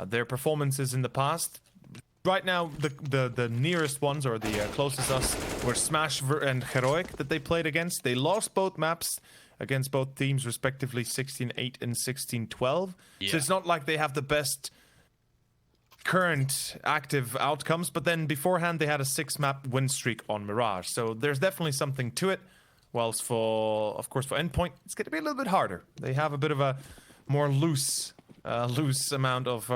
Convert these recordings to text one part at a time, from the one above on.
their performances in the past. Right now, the nearest ones, or the closest us, were Smash and Heroic that they played against. They lost both maps against both teams, respectively 16-8 and 16-12. Yeah. So it's not like they have the best current active outcomes, but then beforehand they had a 6-map win streak on Mirage. So there's definitely something to it. Whilst for, of course, for Endpoint, it's going to be a little bit harder. They have a bit of a more loose amount of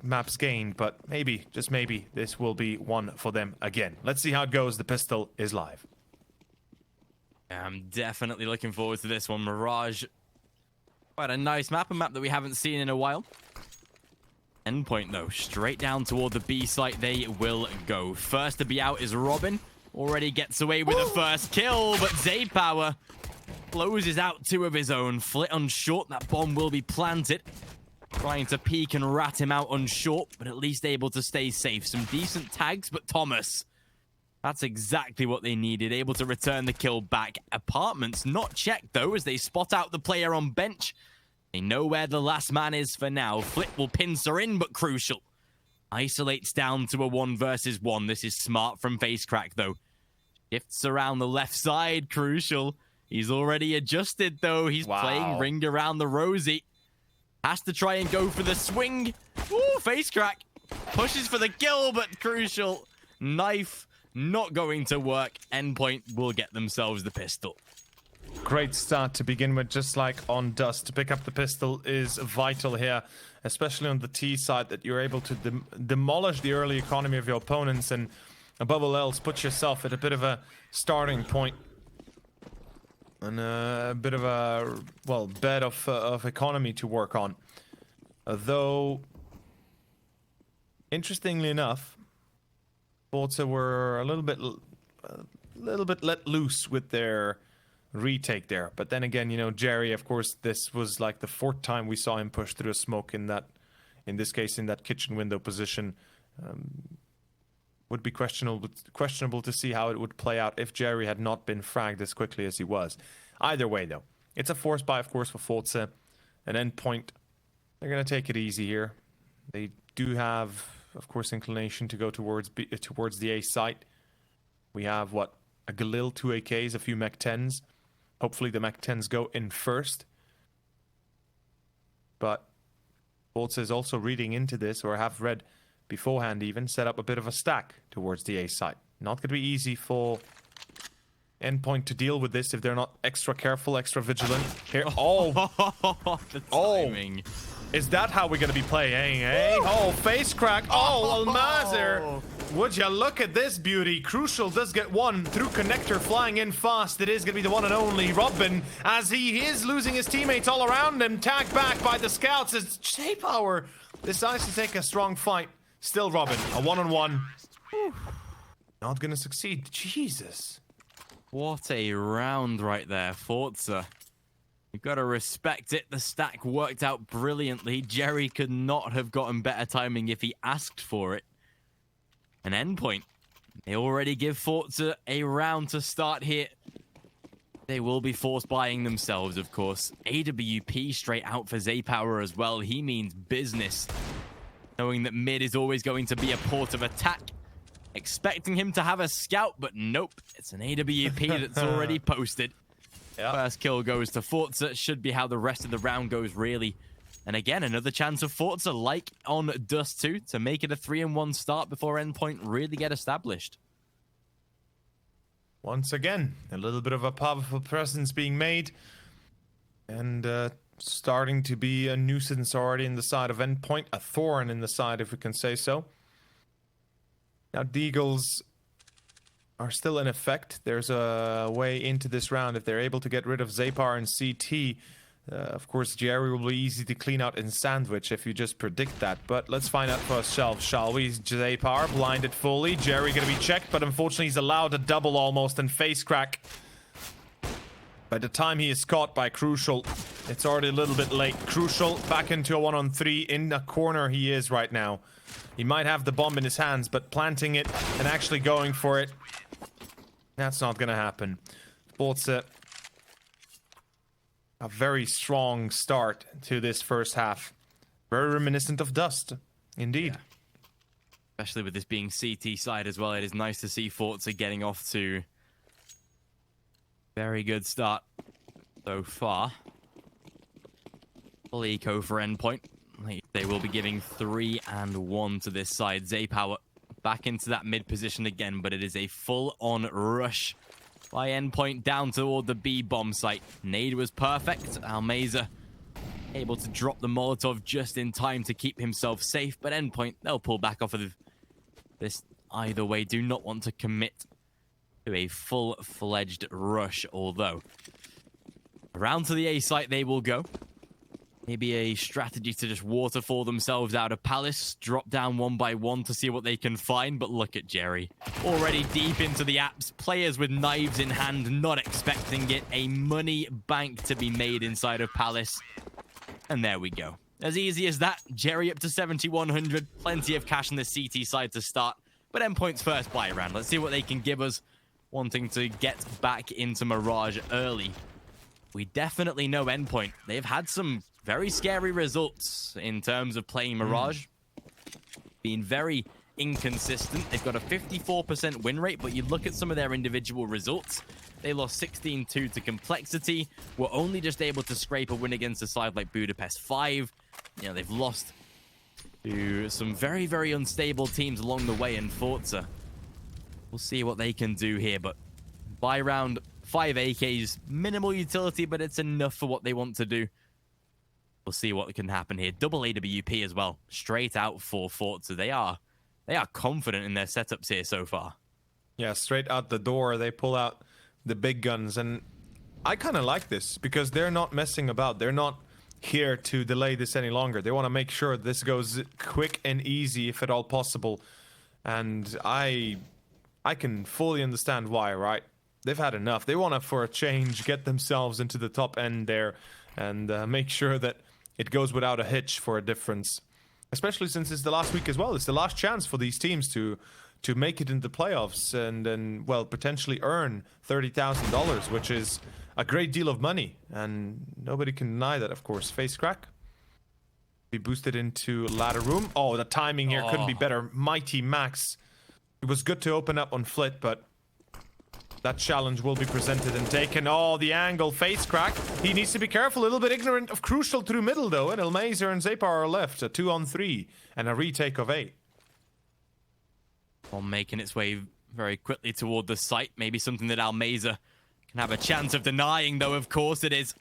maps gained, but maybe, just maybe, this will be one for them again. Let's see how it goes. The pistol is live. I'm definitely looking forward to this one. Mirage, quite a nice map, a map that we haven't seen in a while. Endpoint, though, straight down toward the B site they will go. First to be out is Robin. Already gets away with the first kill, but Zaypower closes out 2 of his own. Flit on short, that bomb will be planted. Trying to peek and rat him out on short, but at least able to stay safe. Some decent tags, but Thomas, that's exactly what they needed. Able to return the kill back. Apartments not checked, though, as they spot out the player on bench. They know where the last man is for now. Flit will pincer in, but crucial. Isolates down to a 1 versus 1. This is smart from FaceCrack, though. Shifts around the left side. Crucial. He's already adjusted, though. He's playing ring around the Rosie. Has to try and go for the swing. Ooh, FaceCrack. Pushes for the kill, but crucial. Knife not going to work. Endpoint will get themselves the pistol. Great start to begin with, just like on Dust. To pick up the pistol is vital here, especially on the T side, that you're able to demolish the early economy of your opponents and, above all else, put yourself at a bit of a starting point and a bit of a, well, bed of economy to work on. Though, interestingly enough, forZe were a little bit let loose with their retake there. But then again, you know, Jerry, of course, this was like the 4th time we saw him push through a smoke in this case, in that kitchen window position. Would be questionable to see how it would play out if Jerry had not been fragged as quickly as he was. Either way, though, it's a force buy, of course, for forZe. An Endpoint, they're going to take it easy here. They do have, of course, inclination to go towards the A site. We have, what, a Galil, 2 AKs, a few Mech 10s. Hopefully the Mech 10s go in first. But forZe is also reading into this, or have read beforehand even, set up a bit of a stack towards the A site. Not going to be easy for Endpoint to deal with this if they're not extra careful, extra vigilant. Here, the timing. Is that how we're going to be playing, eh? Oh, FaceCrack. Oh, Almazer. Would you look at this beauty? Crucial does get one through connector, flying in fast. It is going to be the one and only Robin, as he is losing his teammates all around him. Tagged back by the scouts as J-Power decides to take a strong fight. Still Robin, a 1-on-1. Not going to succeed. Jesus. What a round right there, forZe. You've got to respect it. The stack worked out brilliantly. Jerry could not have gotten better timing if he asked for it. An Endpoint. They already give forZe a round to start here. They will be force buying themselves, of course. AWP straight out for Zaypower as well. He means business. Knowing that mid is always going to be a port of attack. Expecting him to have a scout, but nope. It's an AWP that's already posted. Yep. First kill goes to forZe. Should be how the rest of the round goes, really. And again, another chance of forZe, like on Dust 2, to make it a 3-1 start before Endpoint really get established. Once again, a little bit of a powerful presence being made. And starting to be a nuisance already in the side of Endpoint. A thorn in the side, if we can say so. Now, Deagles are still in effect. There's a way into this round if they're able to get rid of Zaypower and CT. Of course, Jerry will be easy to clean out in Sandwich if you just predict that. But let's find out for ourselves, shall we? Zaypower blinded fully. Jerry going to be checked, but unfortunately he's allowed a double almost and FaceCrack. By the time he is caught by Crucial, it's already a little bit late. Crucial back into a 1-on-3. In the corner he is right now. He might have the bomb in his hands, but planting it and actually going for it, that's not going to happen. forZe, a very strong start to this first half. Very reminiscent of Dust, indeed. Yeah. Especially with this being CT side as well, it is nice to see forZe getting off to very good start so far. Full eco for Endpoint. They will be giving 3 and 1 to this side. Zaypower back into that mid position again, but it is a full-on rush by Endpoint down toward the B bomb site. Nade was perfect. Almeza able to drop the Molotov just in time to keep himself safe, but Endpoint, they'll pull back off of this either way. Do not want to commit to a full-fledged rush, although around to the A site they will go. Maybe a strategy to just waterfall themselves out of Palace, drop down one by one to see what they can find. But look at Jerry, already deep into the apps, players with knives in hand, not expecting it. A money bank to be made inside of Palace. And there we go. As easy as that, Jerry up to 7,100, plenty of cash on the CT side to start. But Endpoint's first buy round, let's see what they can give us, wanting to get back into Mirage early. We definitely know Endpoint, they've had some very scary results in terms of playing Mirage. Being very inconsistent. They've got a 54% win rate, but you look at some of their individual results. They lost 16-2 to Complexity. Were only just able to scrape a win against a side like Budapest 5. You know, they've lost to some very, very unstable teams along the way in forZe. We'll see what they can do here, but buy round 5 AKs, minimal utility, but it's enough for what they want to do. We'll see what can happen here. Double AWP as well, straight out for forZe. They are confident in their setups here so far. Yeah, straight out the door, they pull out the big guns, and I kind of like this because they're not messing about. They're not here to delay this any longer. They want to make sure this goes quick and easy if at all possible, and I can fully understand why, right? They've had enough. They want to, for a change, get themselves into the top end there and make sure that it goes without a hitch for a difference. Especially since it's the last week as well. It's the last chance for these teams to make it into the playoffs and well, potentially earn $30,000, which is a great deal of money. And nobody can deny that, of course. Face crack. Be boosted into ladder room. Oh, the timing here couldn't be better. Mighty Max. It was good to open up on Flit, but that challenge will be presented and taken. Oh, the angle, face crack. He needs to be careful, a little bit ignorant of Crucial through middle though, and Almeza and Zaypower are left. A 2-on-3 and a retake of A. Well, making its way very quickly toward the site. Maybe something that Almeza can have a chance of denying, though, of course it is.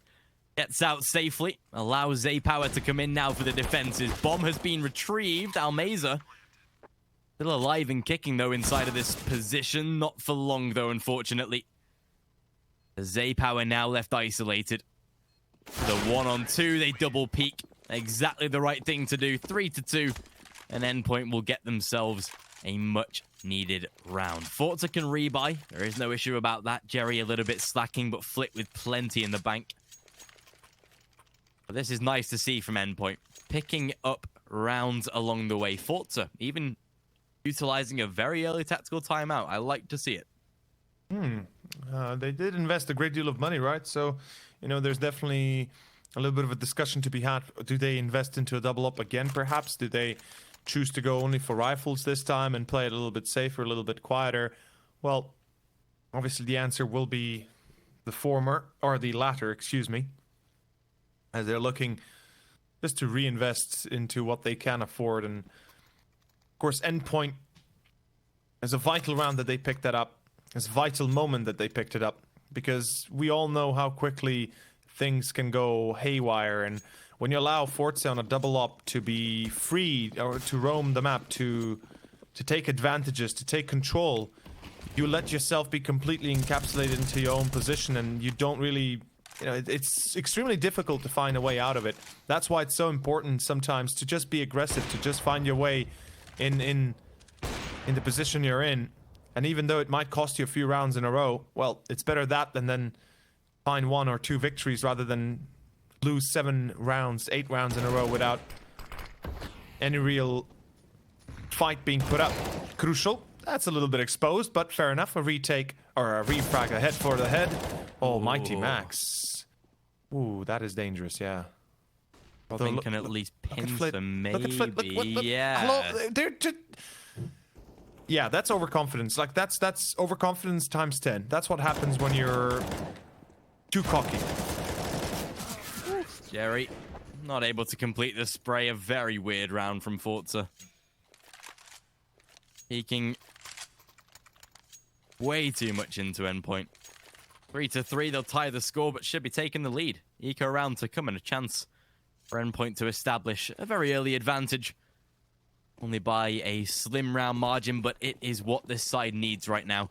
Gets out safely. Allows Zaypower to come in now for the defenses. Bomb has been retrieved. Almeza still alive and kicking, though, inside of this position. Not for long, though, unfortunately. The Zaypower now left isolated. The 1-on-2, they double peek. Exactly the right thing to do. 3-2. And Endpoint will get themselves a much-needed round. forZe can rebuy. There is no issue about that. Jerry a little bit slacking, but Flit with plenty in the bank. But this is nice to see from Endpoint. Picking up rounds along the way. forZe even utilizing a very early tactical timeout. I like to see it. They did invest a great deal of money, right? So, you know, there's definitely a little bit of a discussion to be had. Do they invest into a double up again, perhaps? Do they choose to go only for rifles this time and play it a little bit safer, a little bit quieter? Well, obviously the answer will be the former, or the latter, excuse me. As they're looking just to reinvest into what they can afford. And of course, Endpoint is a vital round that they picked that up. It's a vital moment that they picked it up. Because we all know how quickly things can go haywire. And when you allow forZe on a double up to be free or to roam the map, to take advantages, to take control, you let yourself be completely encapsulated into your own position, and you don't really, you know, it's extremely difficult to find a way out of it. That's why it's so important sometimes to just be aggressive, to just find your way in the position you're in. And even though it might cost you a few rounds in a row, well, it's better that than then find 1 or 2 victories rather than lose 7 rounds, 8 rounds in a row without any real fight being put up. Crucial. That's a little bit exposed, but fair enough. A retake or a refrag ahead for the head. Oh, Mighty Max. Ooh, that is dangerous, yeah. Robin can at least pin some, maybe. Yeah. Hello, they're just... Yeah, that's overconfidence. Like, that's overconfidence times 10. That's what happens when you're too cocky. Jerry, not able to complete the spray. A very weird round from forZe. Peeking way too much into Endpoint. 3-3, they'll tie the score, but should be taking the lead. Eco round to come and a chance for Endpoint to establish a very early advantage. Only by a slim round margin, but it is what this side needs right now.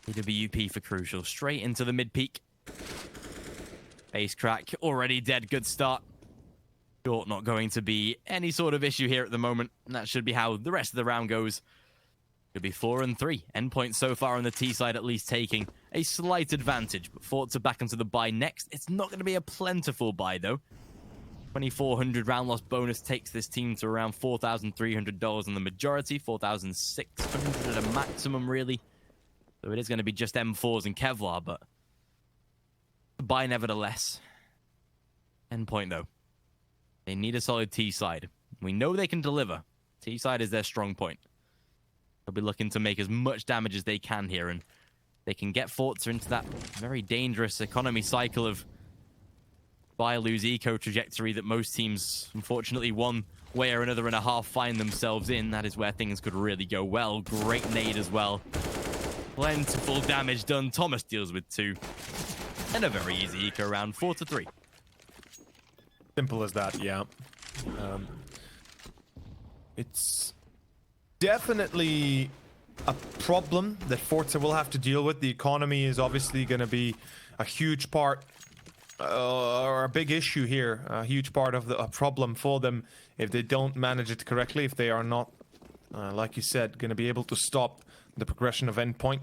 AWP for Crucial. Straight into the mid-peak. Base crack, already dead. Good start. Short not going to be any sort of issue here at the moment. And that should be how the rest of the round goes. Could be 4-3. Endpoint so far on the T side at least taking a slight advantage. But forZe back into the buy next. It's not going to be a plentiful buy though. 2,400 round loss bonus takes this team to around $4,300 on the majority. 4,600 at a maximum really. So it is going to be just M4s and Kevlar, but buy nevertheless. Endpoint though. They need a solid T side. We know they can deliver. T side is their strong point. They'll be looking to make as much damage as they can here, and they can get forZe into that very dangerous economy cycle of buy, lose, eco trajectory that most teams, unfortunately, one way or another and a half find themselves in. That is where things could really go well. Great nade as well. Plentiful damage done. Thomas deals with 2. And a very easy eco round, 4-3. Simple as that, yeah. It's definitely a problem that forZe will have to deal with. The economy is obviously going to be a huge part, or a big issue here. A huge part of a problem for them if they don't manage it correctly, if they are not, like you said, going to be able to stop the progression of Endpoint.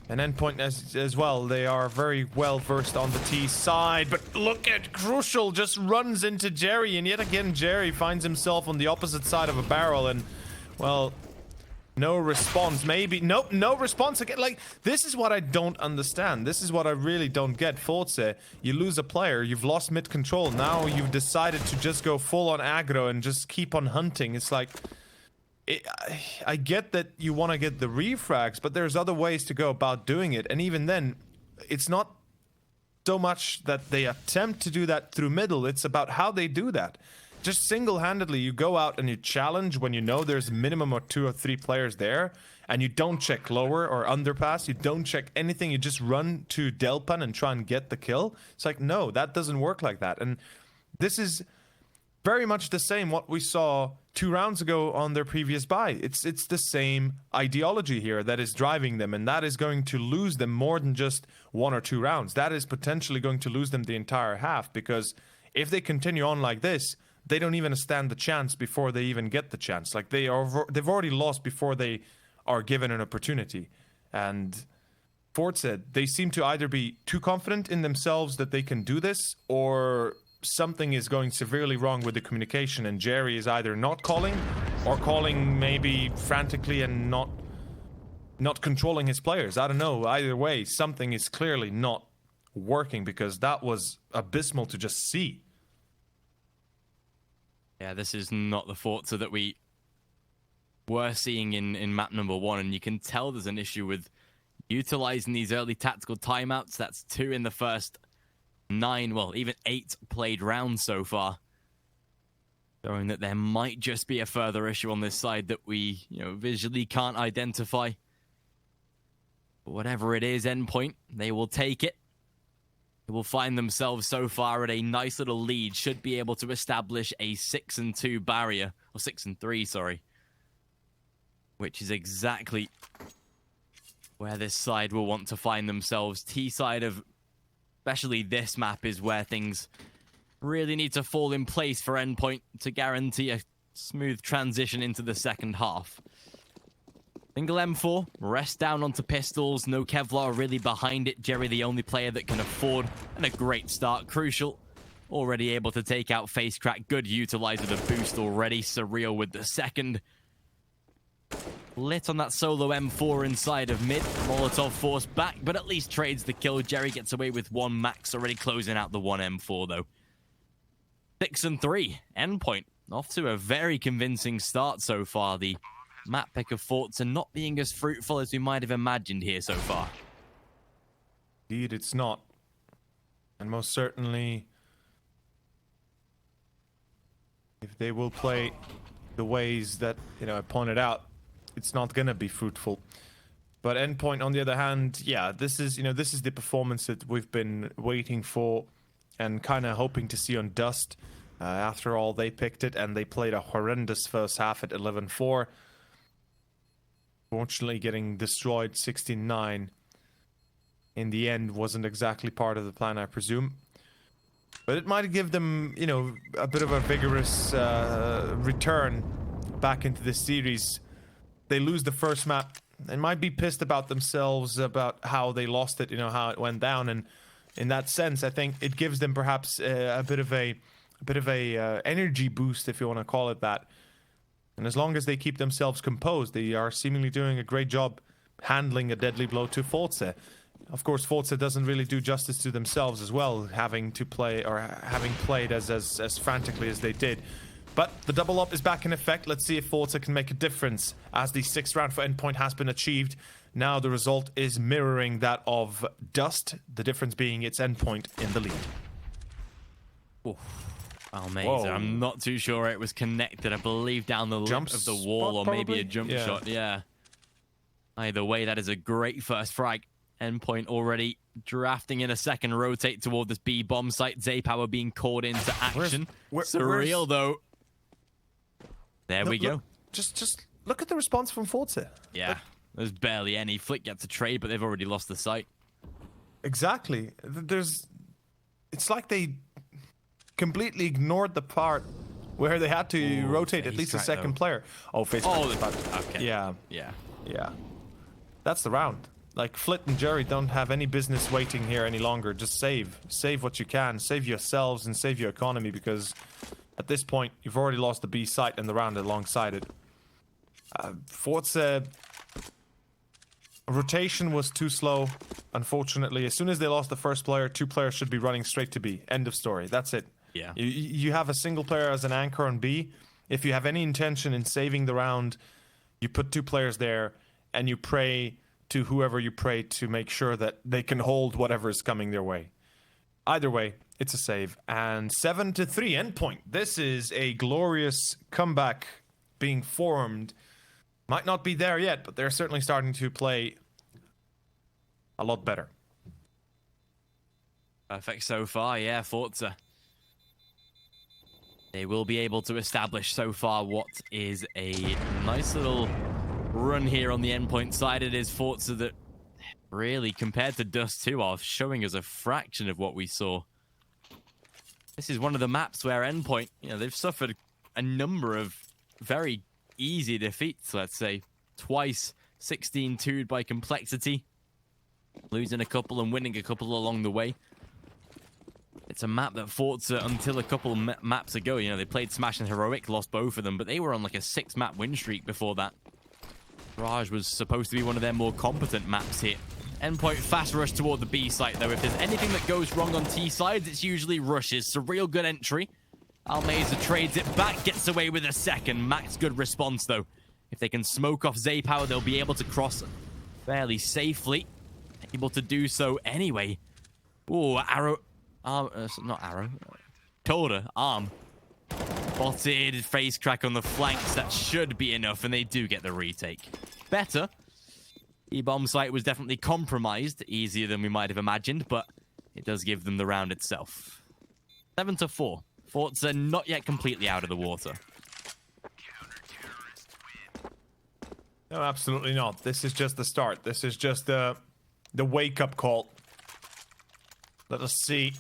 And Endpoint as well, they are very well versed on the T side, but look at Crucial just runs into Jerry, and yet again Jerry finds himself on the opposite side of a barrel, and well, no response. Maybe nope, no response again. Like, this is what I don't understand. This is what I really don't get. forZe, you lose a player, you've lost mid control, now you've decided to just go full on aggro and just keep on hunting. It's like, I get that you want to get the refrags, but there's other ways to go about doing it. And even then, it's not so much that they attempt to do that through middle, it's about how they do that. Just single-handedly, you go out and you challenge when you know there's a minimum of 2 or 3 players there, and you don't check lower or underpass, you don't check anything, you just run to Delpan and try and get the kill. It's like, no, that doesn't work like that. And this is very much the same what we saw 2 rounds ago on their previous buy. It's the same ideology here that is driving them, and that is going to lose them more than just 1 or 2 rounds. That is potentially going to lose them the entire half, because if they continue on like this, they don't even stand the chance before they even get the chance. Like, they've already lost before they are given an opportunity. And forZe, they seem to either be too confident in themselves that they can do this, or something is going severely wrong with the communication, and Jerry is either not calling or calling maybe frantically and not controlling his players. I don't know. Either way, something is clearly not working, because that was abysmal to just see. Yeah, this is not the forZe that we were seeing in map number 1, and you can tell there's an issue with utilizing these early tactical timeouts. That's 2 in the first 9, well, even 8 played rounds so far, showing that there might just be a further issue on this side that we, visually can't identify. But whatever it is, Endpoint, they will take it. They will find themselves so far at a nice little lead, should be able to establish a 6-2 barrier, or 6-3, sorry, which is exactly where this side will want to find themselves. T side of especially this map is where things really need to fall in place for Endpoint to guarantee a smooth transition into the second half. Single M4, rest down onto pistols, no Kevlar really behind it. Jerry the only player that can afford, and a great start. Crucial, already able to take out face crack. Good utilizer the boost already. Surreal with the second. Lit on that solo M4 inside of mid. Molotov forced back, but at least trades the kill. Jerry gets away with 1 max, already closing out the 1 M4 though. 6-3. Endpoint off to a very convincing start so far. The map pick of forZe not being as fruitful as we might have imagined here so far. Indeed, it's not. And most certainly, if they will play the ways that, I pointed out, it's not gonna be fruitful. But Endpoint, on the other hand, yeah, this is the performance that we've been waiting for and kind of hoping to see on Dust. After all, they picked it and they played a horrendous first half at 11-4. Fortunately, getting destroyed 16-9 in the end wasn't exactly part of the plan, I presume. But it might give them, a bit of a vigorous return back into this series. They lose the first map. They might be pissed about themselves, about how they lost it, how it went down. And in that sense, I think it gives them perhaps a bit of a energy boost, if you want to call it that. And as long as they keep themselves composed, they are seemingly doing a great job handling a deadly blow to forZe. Of course, forZe doesn't really do justice to themselves as well, having to play or having played as frantically as they did. But the double up is back in effect. Let's see if forZe can make a difference as the 6th round for Endpoint has been achieved. Now the result is mirroring that of Dust, the difference being it's Endpoint in the lead. Oof. Amazing. I'm not too sure it was connected. I believe down the lip of the wall, or maybe a jump shot. Yeah. Either way, that is a great first frag. Endpoint already drafting in a second rotate toward this B bomb site. Zaypower being called into action. Surreal though. There we go. Just look at the response from forZe. Yeah. There's barely any. Flick gets a trade, but they've already lost the site. Exactly. It's like they completely ignored the part where they had to rotate at least a second player. Oh, face okay. Yeah. Yeah. That's the round. Like, Flit and Jerry don't have any business waiting here any longer. Just save. Save what you can. Save yourselves and save your economy, because at this point, you've already lost the B site and the round alongside it. forZe rotation was too slow, unfortunately. As soon as they lost the first player, 2 players should be running straight to B. End of story. That's it. Yeah. You have a single player as an anchor on B. If you have any intention in saving the round, you put 2 players there and you pray to whoever you pray to make sure that they can hold whatever is coming their way. Either way, it's a save. And 7-3 Endpoint. This is a glorious comeback being formed. Might not be there yet, but they're certainly starting to play a lot better. Perfect so far, yeah, forZe. They will be able to establish so far what is a nice little run here on the Endpoint side. It is forZe that really, compared to Dust 2, are showing us a fraction of what we saw. This is one of the maps where Endpoint, they've suffered a number of very easy defeats, let's say. Twice 16-2'd by Complexity, losing a couple and winning a couple along the way. It's a map that forZe, until a couple maps ago, they played Smash and Heroic, lost both of them, but they were on like a 6-map win streak before that. Raj was supposed to be one of their more competent maps here. Endpoint fast rush toward the B site, though. If there's anything that goes wrong on T sides, it's usually rushes. So real good entry. Almeza trades it back, gets away with a second. Max good response, though. If they can smoke off Zaypower, they'll be able to cross fairly safely. Able to do so anyway. Ooh, arrow. Not arrow. Shoulder. Arm. Spotted. Face crack on the flanks. That should be enough, and they do get the retake. Better. E-bomb site was definitely compromised. Easier than we might have imagined, but it does give them the round itself. 7-4. forZe not yet completely out of the water. No, absolutely not. This is just the start. This is just the wake-up call. Let us see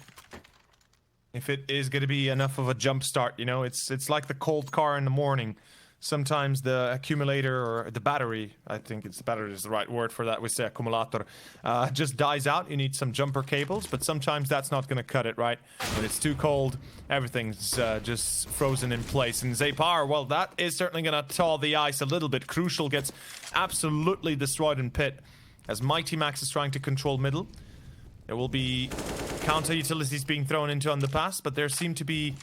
if it is going to be enough of a jump start. It's like the cold car in the morning. Sometimes the accumulator or the battery, I think it's the battery is the right word for that, we say accumulator, just dies out. You need some jumper cables, but sometimes that's not going to cut it, right? When it's too cold, everything's just frozen in place. And Zaypower, well, that is certainly going to thaw the ice a little bit. Crucial gets absolutely destroyed in pit as Mighty Max is trying to control middle. There will be counter utilities being thrown into on the pass, but there seem to be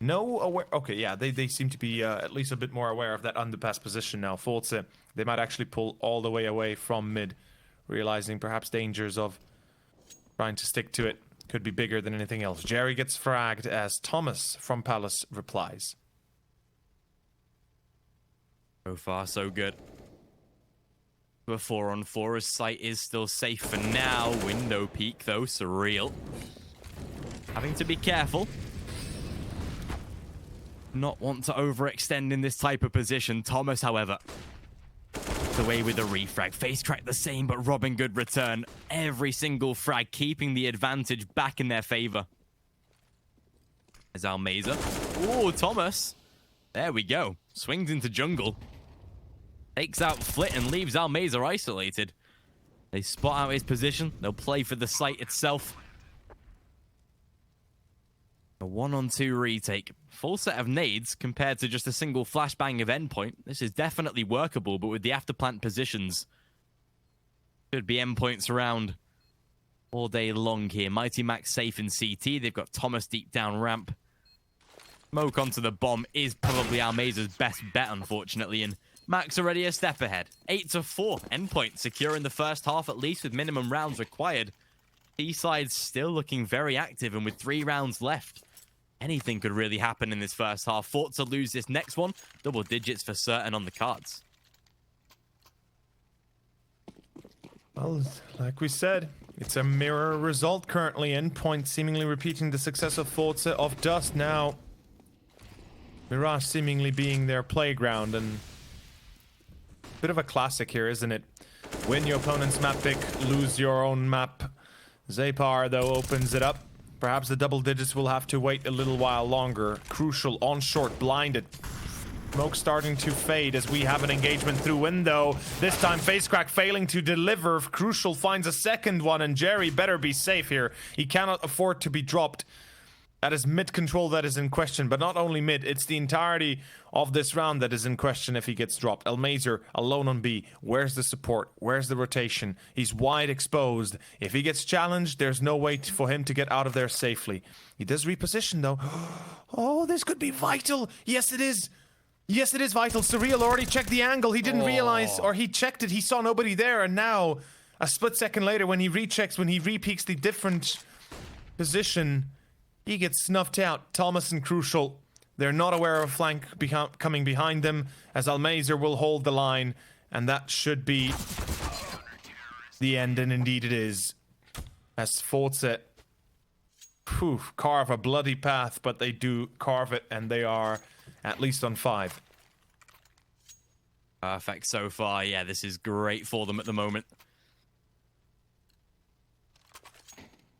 No aware. Okay, yeah, they seem to be at least a bit more aware of that underpass position now. forZe, they might actually pull all the way away from mid, realizing perhaps dangers of trying to stick to it could be bigger than anything else. Jerry gets fragged as Thomas from Palace replies. So far, so good. A 4-on-4 as sight is still safe for now. Window peek, though, surreal. Having to be careful. Not want to overextend in this type of position. Thomas, however, away with a refrag. Face crack the same, but Robin Good return. Every single frag keeping the advantage back in their favor. There's Almeza. Oh, Thomas. There we go. Swings into jungle. Takes out Flit and leaves Almeza isolated. They spot out his position. They'll play for the site itself. A 1-on-2 retake. Full set of nades compared to just a single flashbang of Endpoint. This is definitely workable, but with the afterplant positions, should be Endpoints around all day long here. Mighty Max safe in CT. They've got Thomas deep down ramp. Smoke onto the bomb is probably Almeza's best bet, unfortunately, and Max already a step ahead. 8-4. Endpoint secure in the first half, at least with minimum rounds required. T-side still looking very active, and with 3 rounds left, anything could really happen in this first half. forZe lose this next one. Double digits for certain on the cards. Well, like we said, it's a mirror result currently. Endpoint seemingly repeating the success of forZe of Dust now. Mirage seemingly being their playground, and bit of a classic here, isn't it? Win your opponent's map pick, lose your own map. Zapar, though, opens it up. Perhaps the double digits will have to wait a little while longer. Crucial on short, blinded. Smoke starting to fade as we have an engagement through window. This time, FaceCrack failing to deliver. Crucial finds a second one, and Jerry better be safe here. He cannot afford to be dropped. That is mid control that is in question, but not only mid, it's the entirety of this round that is in question if he gets dropped. Almazer alone on B. Where's the support? Where's the rotation? He's wide exposed. If he gets challenged, there's no way for him to get out of there safely. He does reposition though. Oh, this could be vital. Yes, it is. Yes, it is vital. Surreal already checked the angle. He didn't realize, or he checked it. He saw nobody there, and now, a split second later, when he rechecks, when he repeaks the different position, he gets snuffed out. Thomas and Crucial, they're not aware of a flank coming behind them, as Almazer will hold the line, and that should be the end, and indeed it is. As forZe carve a bloody path, but they do carve it, and they are at least on 5. Perfect so far. Yeah, this is great for them at the moment.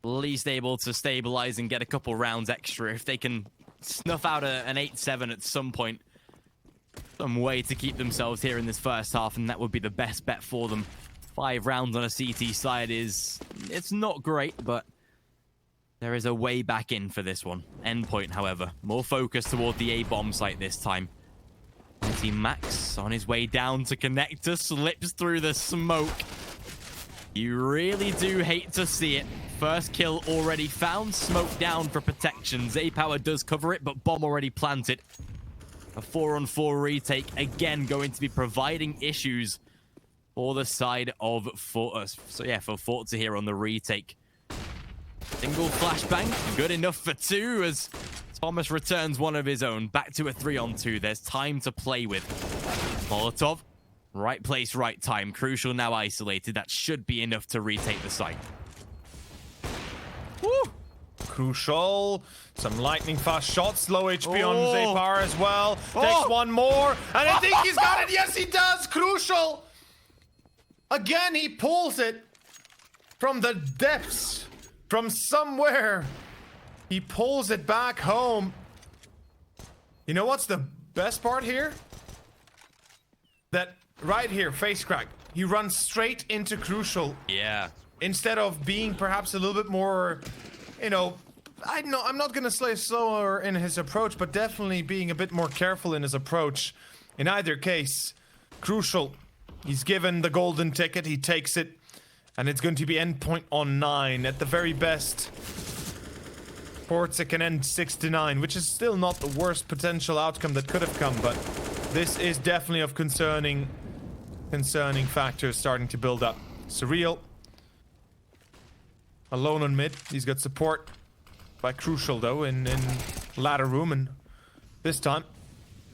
Least able to stabilize and get a couple rounds extra. If they can snuff out an 8-7 at some point, some way to keep themselves here in this first half, and that would be the best bet for them. 5 rounds on a CT side it's not great, but there is a way back in for this one. Endpoint, however, more focused toward the A-bomb site this time. You see Max on his way down to connector, slips through the smoke. You really do hate to see it. First kill already found. Smoke down for protection. Z-Power does cover it, but bomb already planted. A 4-on-4 retake. Again, going to be providing issues for the side of forZe. So yeah, for forZe here on the retake. Single flashbang. Good enough for 2 as Thomas returns one of his own. Back to a 3-on-2. There's time to play with. Molotov. Right place, right time. Crucial now isolated. That should be enough to retake the site. Woo! Crucial. Some lightning fast shots. Low HP on Zapar as well. Takes one more. And I think he's got it. Yes, he does. Crucial. Again, he pulls it from the depths. From somewhere. He pulls it back home. You know what's the best part here? That right here, face crack. He runs straight into Crucial. Yeah. Instead of being perhaps a little bit more, you know, I'm not gonna say slower in his approach, but definitely being a bit more careful in his approach. In either case, Crucial. He's given the golden ticket. He takes it, and it's going to be Endpoint on 9 at the very best. forZe can end 6-9, which is still not the worst potential outcome that could have come, but this is definitely of concerning factors starting to build up. Surreal. Alone on mid. He's got support by Crucial, though, in ladder room, and this time,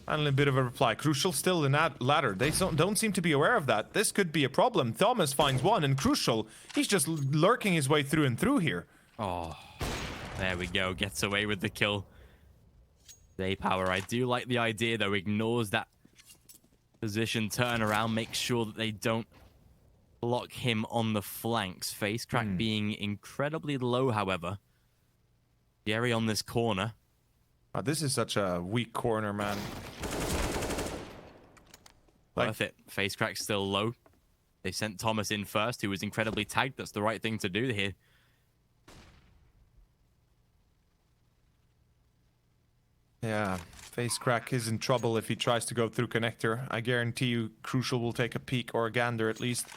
finally a bit of a reply. Crucial still in that ladder. They don't seem to be aware of that. This could be a problem. Thomas finds one, and Crucial, he's just lurking his way through and through here. Oh, there we go. Gets away with the kill. Power. I do like the idea, though. Ignores that position, turn around, make sure that they don't block him on the flanks. Face crack being incredibly low, however. Jerry on this corner. Oh, this is such a weak corner, man. Worth it. Face crack's still low. They sent Thomas in first, who was incredibly tagged. That's the right thing to do here. Yeah, Face crack is in trouble if he tries to go through connector. I guarantee you Crucial will take a peek, or a gander at least.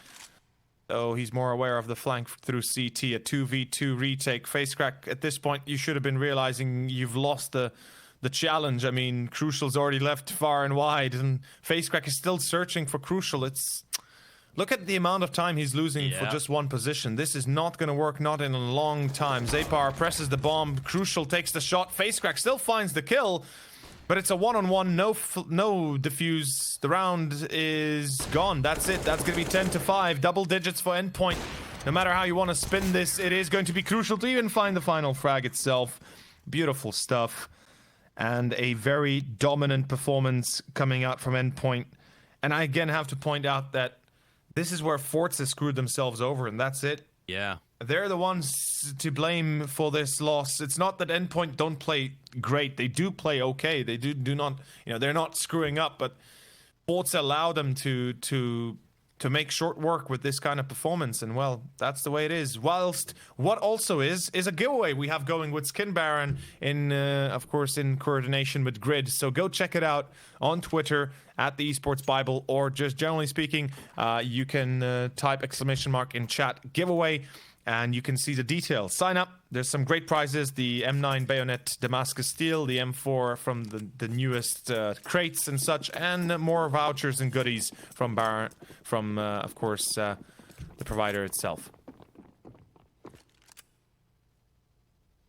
So he's more aware of the flank through CT. A 2v2 retake. Face crack, at this point you should have been realizing you've lost the challenge. I mean, Crucial's already left far and wide, and Face crack is still searching for Crucial. Look at the amount of time he's losing for just one position. This is not going to work, not in a long time. Zepar presses the bomb. Crucial takes the shot. Face crack still finds the kill, but it's a one-on-one, no defuse. The round is gone. That's it. That's going to be 10-5. Double digits for Endpoint. No matter how you want to spin this, it is going to be crucial to even find the final frag itself. Beautiful stuff. And a very dominant performance coming out from Endpoint. And I again have to point out that this is where forZe screwed themselves over, and that's it. Yeah. They're the ones to blame for this loss. It's not that Endpoint don't play great. They do play okay. They do not, they're not screwing up, but forZe allow them to make short work with this kind of performance, and well, that's the way it is. Whilst what also is a giveaway we have going with Skin Baron in, of course, in coordination with Grid. So go check it out on Twitter at the Esports Bible, or just generally speaking, you can type ! in chat giveaway, and you can see the details. Sign up. There's some great prizes: the M9 Bayonet Damascus Steel, the M4 from the newest crates and such, and more vouchers and goodies from Baron, from of course the provider itself.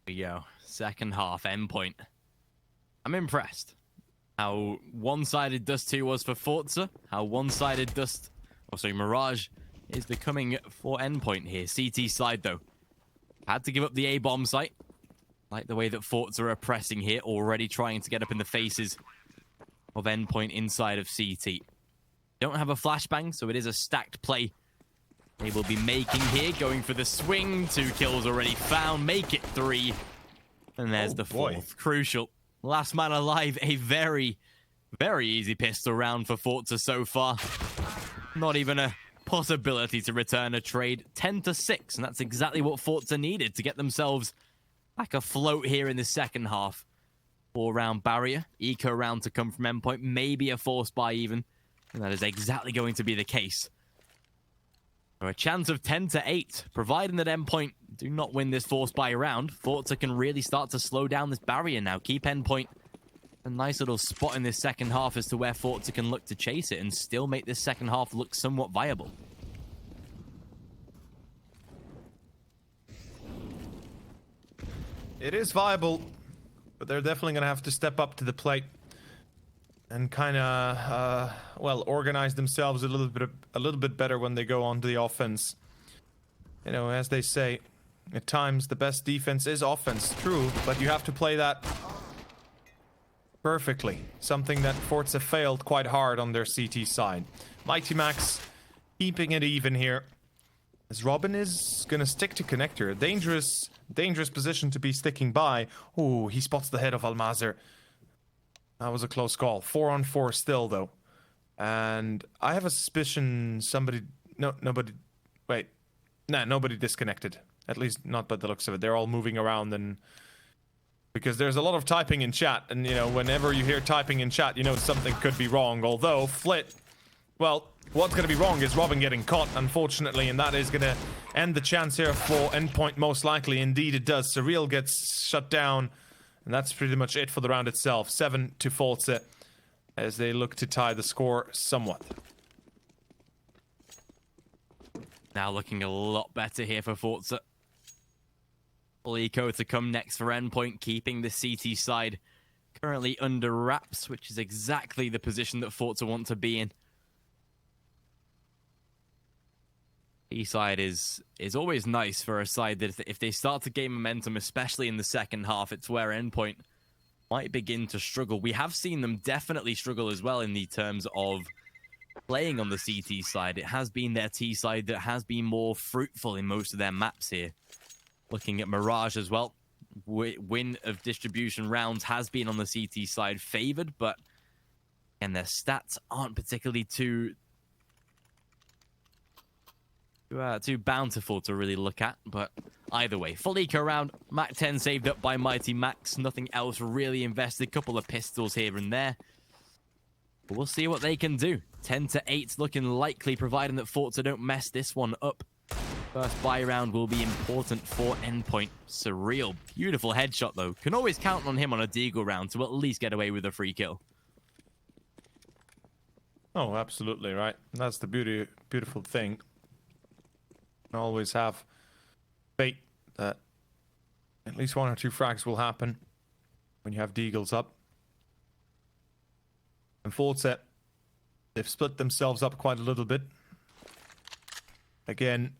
Here we go. Second half, Endpoint. I'm impressed. How one-sided Dust 2 was for forZe, how one-sided Mirage is becoming for Endpoint here. CT side, though. Had to give up the A-bomb site. Like the way that forZe are pressing here, already trying to get up in the faces of Endpoint inside of CT. Don't have a flashbang, so it is a stacked play they will be making here. Going for the swing. 2 kills already found. Make it 3. And there's the fourth. Crucial. Last man alive. A very, very easy pistol round for forZe so far. Not even a possibility to return a trade. 10-6, and that's exactly what forZe needed to get themselves back afloat here in the second half. 4-round barrier. Eco round to come from Endpoint. Maybe a force buy even. And that is exactly going to be the case. So a chance of 10-8, providing that Endpoint do not win this force buy round. forZe can really start to slow down this barrier now. Keep Endpoint a nice little spot in this second half as to where forZe can look to chase it and still make this second half look somewhat viable. It is viable, but they're definitely going to have to step up to the plate and kind of, organize themselves a little bit better when they go on to the offense. As they say, at times the best defense is offense. True, but you have to play that perfectly. Something that forZe failed quite hard on their CT side. Mighty Max keeping it even here, as Robin is gonna stick to connector. Dangerous position to be sticking by. Ooh, he spots the head of Almazer. That was a close call. 4-on-4 still, though. And I have a suspicion nobody disconnected. At least not by the looks of it. They're all moving around, and because there's a lot of typing in chat, and whenever you hear typing in chat, something could be wrong. Although Flit, well, What's going to be wrong is Robin getting caught, unfortunately, and that is going to end the chance here for Endpoint, most likely. Indeed, it does. Surreal gets shut down, and that's pretty much it for the round itself. 7 to forZe as they look to tie the score somewhat. Now looking a lot better here for forZe. Full eco to come next for Endpoint, keeping the CT side currently under wraps, which is exactly the position that forZe want to be in. B side is always nice for a side that if they start to gain momentum, especially in the second half, it's where Endpoint might begin to struggle. We have seen them definitely struggle as well in the terms of playing on the CT side. It has been their T side that has been more fruitful in most of their maps here. Looking at Mirage as well, win of distribution rounds has been on the CT side favored, but and their stats aren't particularly too bountiful to really look at. But either way, full eco round, Mac 10 saved up by Mighty Max, nothing else really invested, couple of pistols here and there. But we'll see what they can do. 10 to 8 looking likely, providing that forZe don't mess this one up. First buy round will be important for Endpoint. Surreal, beautiful headshot though. Can always count on him on a deagle round to at least get away with a free kill. Oh, absolutely right. That's the beautiful thing. Always have faith that at least 1 or 2 frags will happen when you have deagles up. And forZe, they've split themselves up quite a little bit. Again,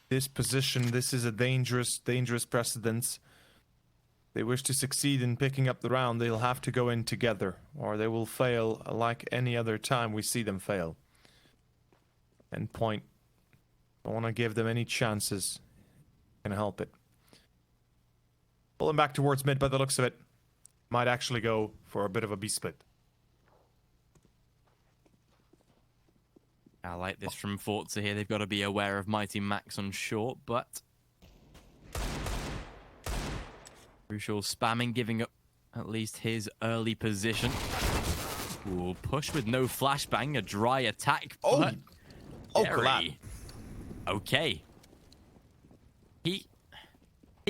this position, this is a dangerous precedence. They wish to succeed in picking up the round, they'll have to go in together, or they will fail like any other time we see them fail. Endpoint, don't want to give them any chances. Can help it. Pulling back towards mid by the looks of it. Might actually go for a bit of a B split. I like this from forZe here. They've got to be aware of Mighty Max on short, but Crucial spamming, giving up at least his early position. Ooh, push with no flashbang, a dry attack. Oh, Gary. Okay. He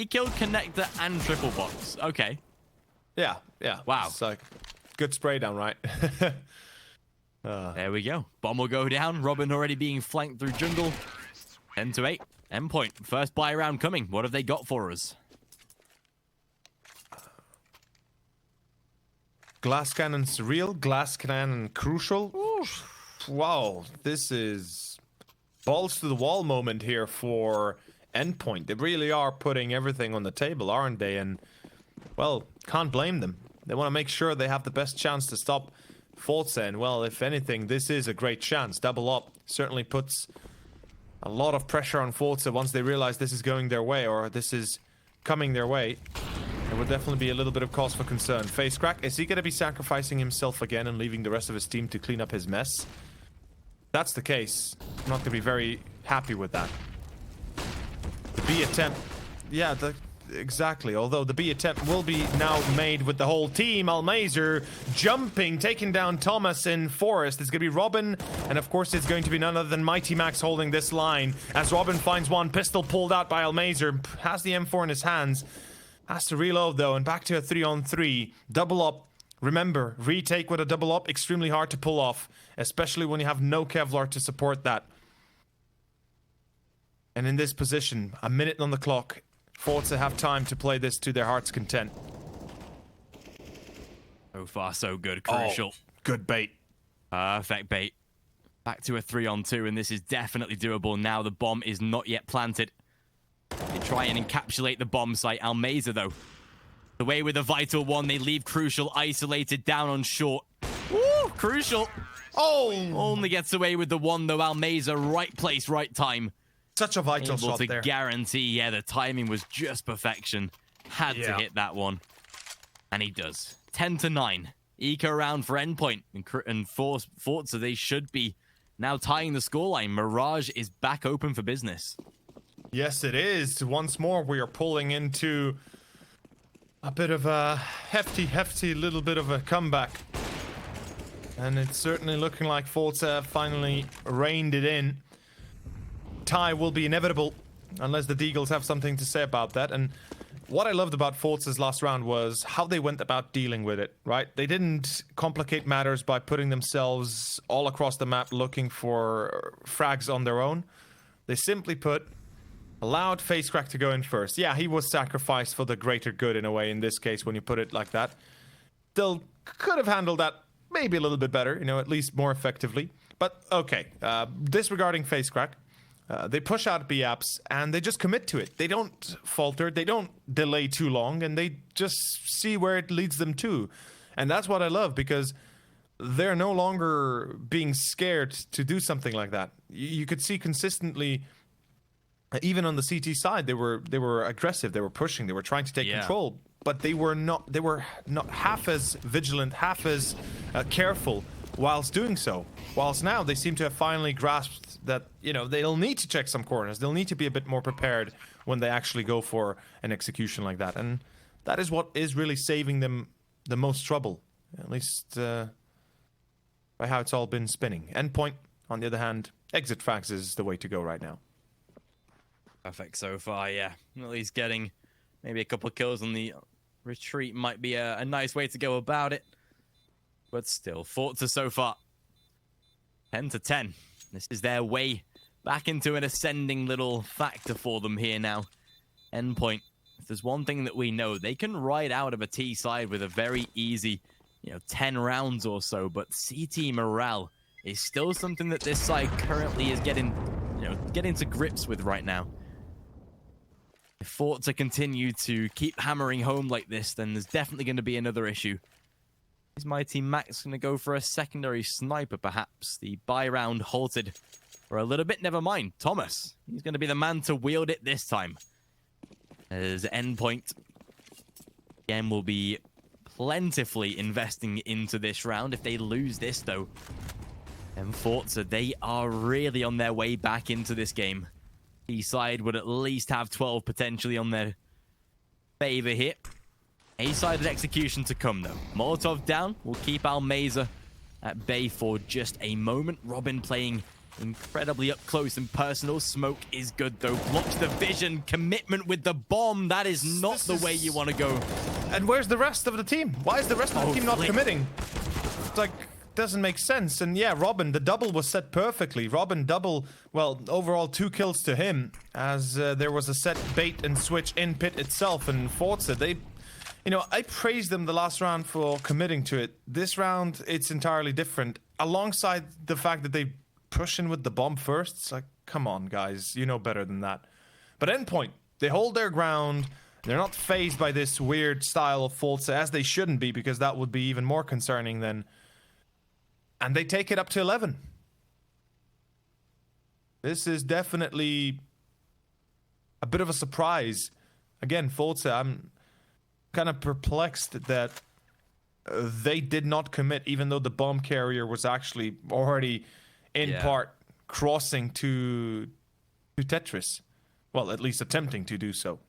killed connector and triple box. Okay. Yeah. Wow. It's like good spray down, right? There we go. Bomb will go down. Robin already being flanked through jungle. 10 to 8. Endpoint. First buy round coming. What have they got for us? Glass cannon surreal. Glass cannon crucial. Oof. Wow. This is balls to the wall moment here for Endpoint. They really are putting everything on the table, aren't they? And, well, can't blame them. They want to make sure they have the best chance to stop forZe. And, well, if anything, this is a great chance. Double up certainly puts a lot of pressure on forZe once they realize this is going their way, or this is coming their way. There would definitely be a little bit of cause for concern. Face crack, is he going to be sacrificing himself again and leaving the rest of his team to clean up his mess? If that's the case, I'm not going to be very happy with that. The B attempt, yeah, exactly. Although the B attempt will be now made with the whole team. Almazer jumping, taking down Thomas in Forest. It's going to be Robin, and of course it's going to be none other than Mighty Max holding this line. As Robin finds one, pistol pulled out by Almazer, has the M4 in his hands. Has to reload though, and back to a 3-on-3. Double up. Remember, retake with a double up, extremely hard to pull off, especially when you have no Kevlar to support that. And in this position, a minute on the clock, forZe have time to play this to their heart's content. So far, so good. Crucial. Oh, good bait. Perfect bait. Back to a 3-on-2, and this is definitely doable now. The bomb is not yet planted. They try and encapsulate the bomb site. Almazer, though, away with a vital one. They leave Crucial isolated down on short. Woo! Crucial. Oh! Only gets away with the one, though. Almazer, right place, right time. Such a vital shot there. Able to guarantee, yeah, the timing was just perfection. Had to hit that one. And he does. 10 to 9. Eco round for Endpoint. And forZe, they should be now tying the scoreline. Mirage is back open for business. Yes, it is. Once more, we are pulling into a bit of a hefty little bit of a comeback. and it's certainly looking like forZe finally reined it in. Tie will be inevitable, unless the Deagles have something to say about that. And what I loved about forZe's last round was how they went about dealing with it, right? They didn't complicate matters by putting themselves all across the map looking for frags on their own. They simply allowed FaceCrack to go in first. Yeah, he was sacrificed for the greater good in a way in this case when you put it like that. Still could have handled that maybe a little bit better, you know, at least more effectively. But okay, disregarding FaceCrack, they push out B apps and they just commit to it. They don't falter, they don't delay too long, and they just see where it leads them to. And that's what I love, because they're no longer being scared to do something like that. You could see consistently, even on the CT side, they were aggressive, they were pushing, they were trying to take control, but they were not half as vigilant, half as careful whilst doing so. Whilst now they seem to have finally grasped that, you know, they'll need to check some corners, they'll need to be a bit more prepared when they actually go for an execution like that. And that is what is really saving them the most trouble, at least by how it's all been spinning. Endpoint, on the other hand, exit frags is the way to go right now. Perfect so far, yeah. At least getting maybe a couple of kills on the retreat might be a nice way to go about it. But still, forZe so far, 10-10. This is their way back into an ascending little factor for them here now. Endpoint, if there's one thing that we know, they can ride out of a T side with a very easy, 10 rounds or so, but CT morale is still something that this side currently is getting to grips with right now. If forZe continue to keep hammering home like this, then there's definitely going to be another issue. Is Mighty Max going to go for a secondary sniper, perhaps? The buy round halted for a little bit. Never mind. Thomas, he's going to be the man to wield it this time. As Endpoint, again, will be plentifully investing into this round. If they lose this, though, then forZe, they are really on their way back into this game. The side would at least have 12 potentially on their favor here. A-sided execution to come, though. Molotov down. We'll keep Almeza at bay for just a moment. Robin playing incredibly up close and personal. Smoke is good, though. Blocks the vision. Commitment with the bomb. That is not the way you want to go. And where's the rest of the team? Why is the rest of the team not committing? It's like, doesn't make sense. And yeah, Robin, the double was set perfectly. Robin double, well, overall 2 kills to him, as there was a set bait and switch in pit itself. And forZe, they... I praised them the last round for committing to it. This round, it's entirely different. Alongside the fact that they push in with the bomb first, it's like, come on, guys, you know better than that. But Endpoint, they hold their ground. They're not fazed by this weird style of forZe, as they shouldn't be, because that would be even more concerning then. And they take it up to 11. This is definitely a bit of a surprise. Again, forZe, I'm kind of perplexed that they did not commit, even though the bomb carrier was actually already in part crossing to Tetris. Well, at least attempting to do so,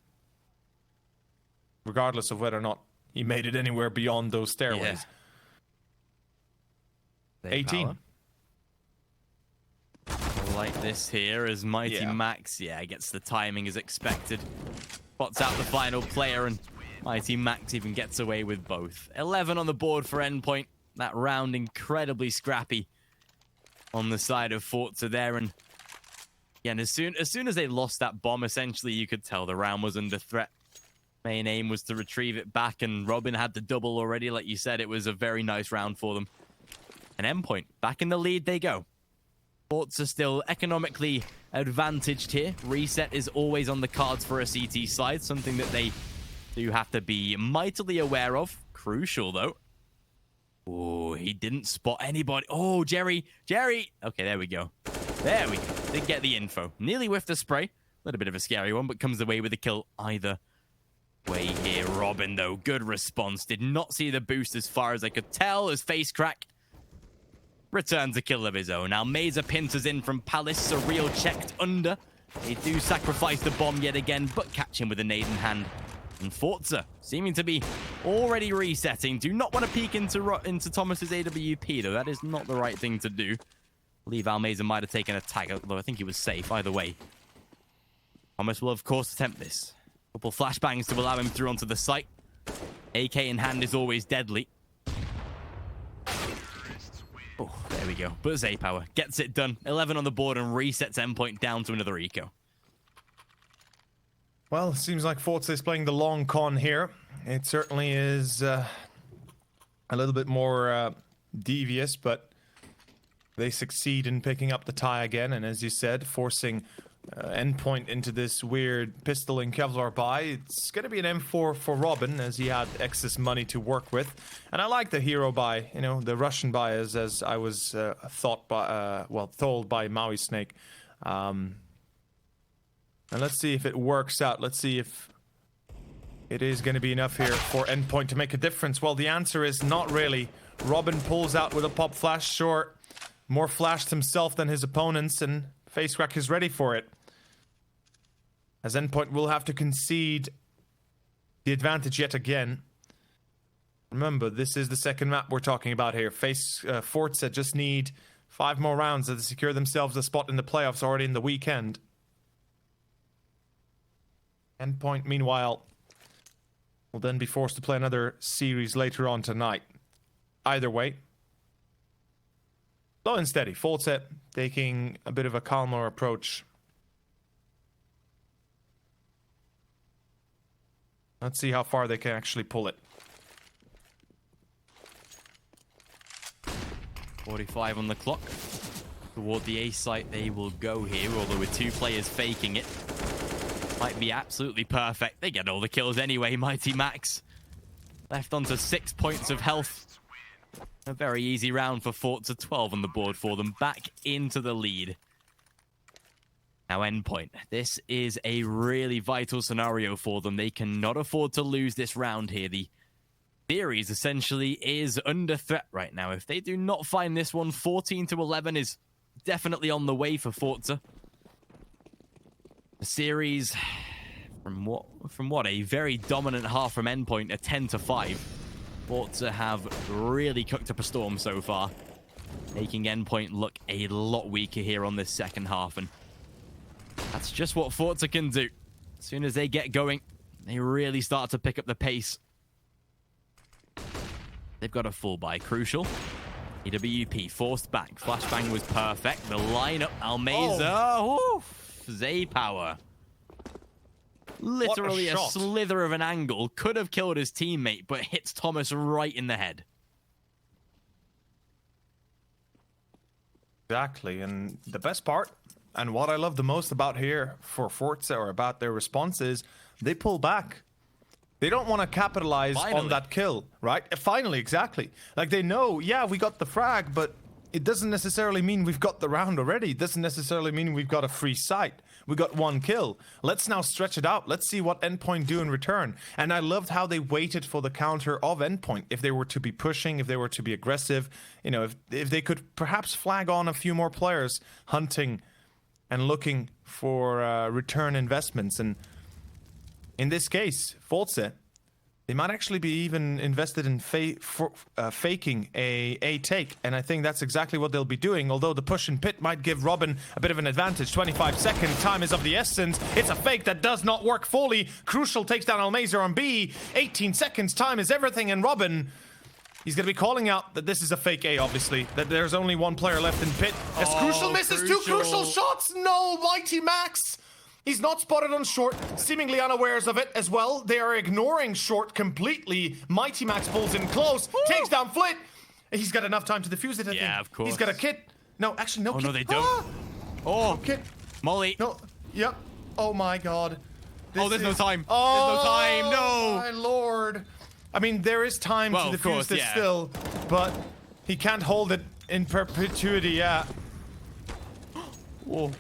regardless of whether or not he made it anywhere beyond those stairways. 18. Like this here as Mighty Max, gets the timing as expected. Spots out the final player, and Mighty Max even gets away with both. 11 on the board for Endpoint. That round incredibly scrappy on the side of forZe there. And again, as soon as they lost that bomb, essentially you could tell the round was under threat. Main aim was to retrieve it back, and Robin had the double already. Like you said, it was a very nice round for them. And Endpoint, back in the lead they go. forZe still economically advantaged here. Reset is always on the cards for a CT side, something that they do have to be mightily aware of. Crucial, though. Oh, he didn't spot anybody. Oh, Jerry. Okay, there we go. Did get the info. Nearly whiffed the spray. A little bit of a scary one, but comes away with a kill either way here. Robin, though, good response. Did not see the boost as far as I could tell, as FaceCrack returns a kill of his own. Now, Meza pinters in from Palace. Surreal checked under. They do sacrifice the bomb yet again, but catch him with a nade in hand. And forZe seeming to be already resetting. Do not want to peek into Thomas's AWP, though. That is not the right thing to do. I believe Almeza might have taken a tag, although I think he was safe either way. Thomas will, of course, attempt this. Couple flashbangs to allow him through onto the site. AK in hand is always deadly. Oh, there we go. But Zay Power gets it done. 11 on the board and resets Endpoint down to another eco. Well, it seems like forZe is playing the long con here. It certainly is a little bit more devious, but they succeed in picking up the tie again, and as you said, forcing Endpoint into this weird pistol and Kevlar buy. It's going to be an M4 for Robin, as he had excess money to work with. And I like the hero buy, you know, the Russian buy, as I was told by Maui Snake. And let's see if it works out. Let's see if it is going to be enough here for Endpoint to make a difference. Well, the answer is not really. Robin pulls out with a pop flash, sure. More flashed himself than his opponents, and FaceCrack is ready for it. As Endpoint will have to concede the advantage yet again. Remember, this is the second map we're talking about here. forZe just need 5 more rounds to secure themselves a spot in the playoffs already in the weekend. Endpoint, meanwhile, will then be forced to play another series later on tonight. Either way, slow and steady. forZe taking a bit of a calmer approach. Let's see how far they can actually pull it. 45 on the clock. Toward the A site they will go here, although with 2 players faking it. Might be absolutely perfect. They get all the kills anyway, Mighty Max. Left onto 6 points of health. A very easy round for forZe, 12 on the board for them. Back into the lead. Now Endpoint. This is a really vital scenario for them. They cannot afford to lose this round here. The series essentially is under threat right now. If they do not find this one, 14-11 is definitely on the way for forZe. The series, from what a very dominant half from Endpoint, a 10-5. forZe have really cooked up a storm so far, making Endpoint look a lot weaker here on this second half, and that's just what forZe can do. As soon as they get going, they really start to pick up the pace. They've got a full buy, crucial. AWP forced back. Flashbang was perfect. The lineup, Almeza, Zay Power. Literally a slither of an angle. Could have killed his teammate, but hits Thomas right in the head. Exactly, and the best part, and what I love the most about here for forZe, or about their response, is they pull back. They don't want to capitalize on that kill, right? Finally, exactly. Like, they know, yeah, we got the frag, but it doesn't necessarily mean we've got the round already. It doesn't necessarily mean we've got a free site. We got 1 kill. Let's now stretch it out. Let's see what Endpoint do in return. And I loved how they waited for the counter of Endpoint. If they were to be pushing, if they were to be aggressive, you know, if they could perhaps flag on a few more players hunting and looking for return investments. And in this case, forZe, they might actually be even invested in faking a take, and I think that's exactly what they'll be doing, although the push and pit might give Robin a bit of an advantage. 25 seconds, time is of the essence. It's a fake that does not work fully. Crucial takes down Almeza on B. 18 seconds, time is everything, and Robin, he's going to be calling out that this is a fake A, obviously, that there's only 1 player left in pit. As Crucial misses 2 crucial shots. No, Mighty Max. He's not spotted on short, seemingly unawares of it as well. They are ignoring short completely. Mighty Max pulls in close, takes down Flit. He's got enough time to defuse it, I think. Yeah, of course. He's got a kit. No, actually, no kit. No, they don't. No kit. Molly. No, yep. Oh my god. There's no time. Oh, there's no time, no. My lord. I mean, there is time to defuse this still, but he can't hold it in perpetuity, yeah. Whoa.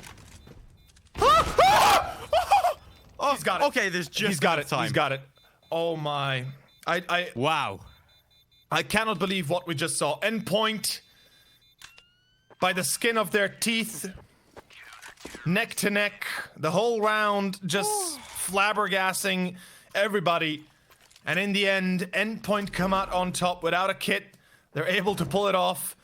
Oh, he's got it. Okay, there's just he's got it. time. He's got it. Oh my. Wow. I cannot believe what we just saw. Endpoint, by the skin of their teeth, neck to neck, the whole round, just flabbergasting everybody. And in the end, Endpoint come out on top without a kit. They're able to pull it off.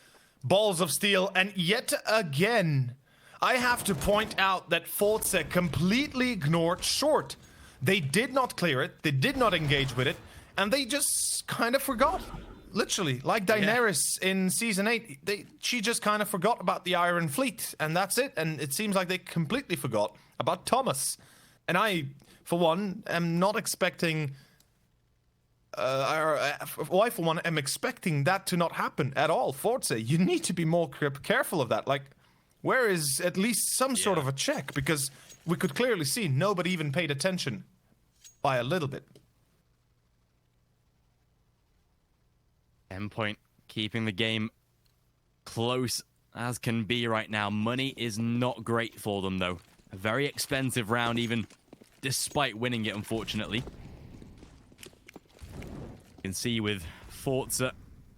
Balls of steel. And yet again, I have to point out that forZe completely ignored short. They did not clear it. They did not engage with it. And they just kind of forgot. Literally, like Daenerys in Season 8. She just kind of forgot about the Iron Fleet. And that's it. And it seems like they completely forgot about Thomas. And I, for one, am not expecting... I, for one, am expecting that to not happen at all. forZe, you need to be more careful of that. Like, where is at least some sort of a check? Because we could clearly see nobody even paid attention by a little bit. Endpoint keeping the game close as can be right now. Money is not great for them, though. A very expensive round, even despite winning it, unfortunately. You can see with forZe,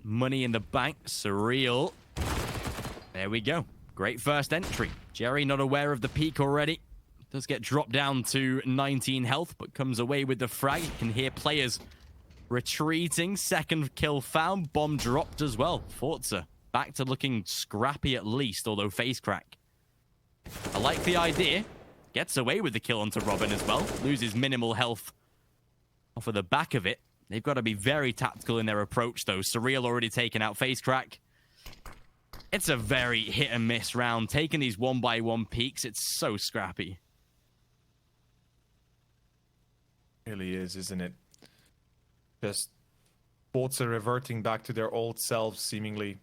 money in the bank. Surreal. There we go. Great first entry. Jerry not aware of the peak already. Does get dropped down to 19 health, but comes away with the frag. You can hear players retreating. Second kill found. Bomb dropped as well. forZe back to looking scrappy at least, although face crack. I like the idea. Gets away with the kill onto Robin as well. Loses minimal health off of the back of it. They've got to be very tactical in their approach, though. Surreal already taken out face crack. It's a very hit and miss round. Taking these 1-by-1 peaks, it's so scrappy. It really is, isn't it? Just forZe reverting back to their old selves, seemingly.